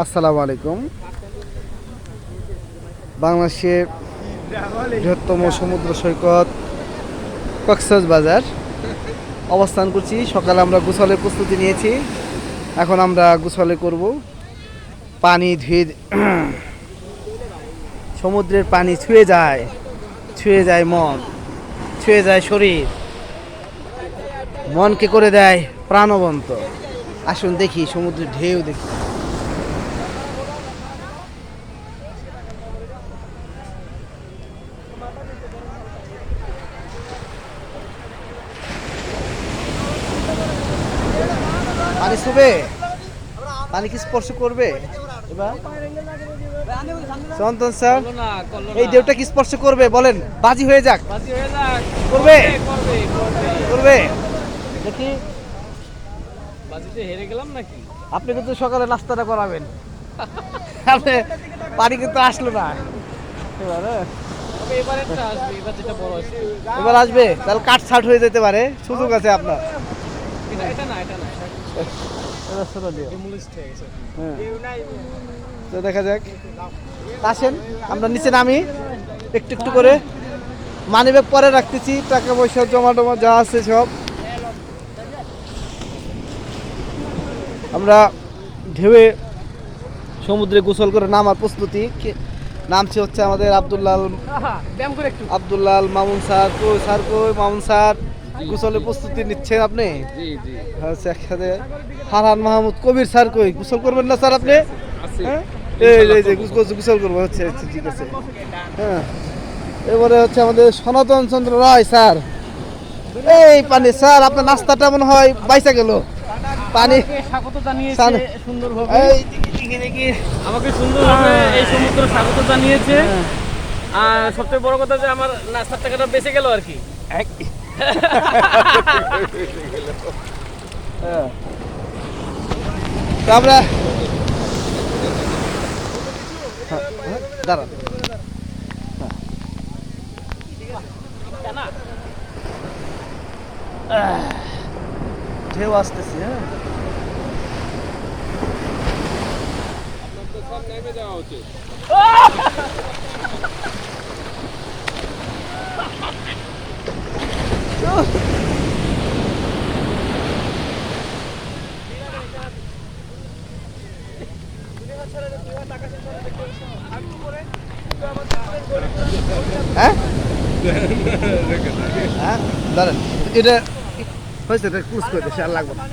আসসালামু আলাইকুম। বাংলাদেশের বৃহত্তম সমুদ্র সৈকত কক্সবাজার অবস্থান করছি। সকালে আমরা গোসলের প্রস্তুতি নিয়েছি। এখন আমরা গোসলে করব। পানি ধুয়ে সমুদ্রের পানি ছুঁয়ে যায় মন, ছুঁয়ে যায় শরীর, মনকে করে দেয় প্রাণবন্ত। আসুন দেখি সমুদ্রের ঢেউ দেখি। পানি ছুবে, পানি কি স্পর্শ করবে এবার? চন্দন স্যার, এই ঢেউটা কি স্পর্শ করবে বলেন? বাজি হয়ে যাক। করবে করবে দেখি। বাজিতে হেরে গেলাম নাকি? আপনি কিন্তু সকালে নাস্তাটা করাবেন। আপনি পানি কিন্তু আসলো না এবারে। তবে এবারেরটা আসবে, এবার যেটা বড় আছে। এবার আসবে, তাহলে কাট ছাট হয়ে যেতে পারে, সুযোগ আছে আপনার। এটা না, এটা না, এবার ছোট দিও। ডিমোলিশড হয়ে গেছে। হ্যাঁ, তো দেখা যাক। আসেন আমরা নিচে নামি একটু একটু করে। মানিব্যাগ পরে রাখতেছি, টাকা পয়সা জমা টমা যা আছে সব। আমরা ঢেউয়ে সমুদ্রে গোসল করে নামার প্রস্তুতি। নামছে হচ্ছে আমাদের ব্যায়াম করে একটু। আব্দুল্লাল মামুন স্যার। কই স্যার, কই মামুন স্যার? গোসলের প্রস্তুতি নিচ্ছেন আপনি? জি জি। আচ্ছা, একসাথে ফারহান মাহমুদ কবির স্যার কই? গোসল করবেন না স্যার আপনি? হ্যাঁ, এই যে গোসল করবো হচ্ছে। আচ্ছা, ঠিক আছে। হ্যাঁ, এবারে হচ্ছে আমাদের সনাতন চন্দ্র রায় স্যার। এই পানি স্যার, আপনার নাস্তাটা মনে হয় বাইসা গেল। পানি স্বাগত জানিয়েছে সান- সুন্দরভাবে। এই দেখি। আমাকে সুন্দরভাবে এই সমুদ্র স্বাগত জানিয়েছে। আর সবচেয়ে বড় কথা যে আমার নাস্তার টাকাটা বেঁচে গেল আর কি। হ্যাঁ। তো আমরা দাঁড়ান। ঢেউ আসতেছি। হ্যাঁ, নেমে যাওয়া উচিত। হ্যাঁ, হ্যাঁ, দাঁড়ান। এটা হয়েছে, এটা ক্লোজ করে দেশে আর লাগবে না।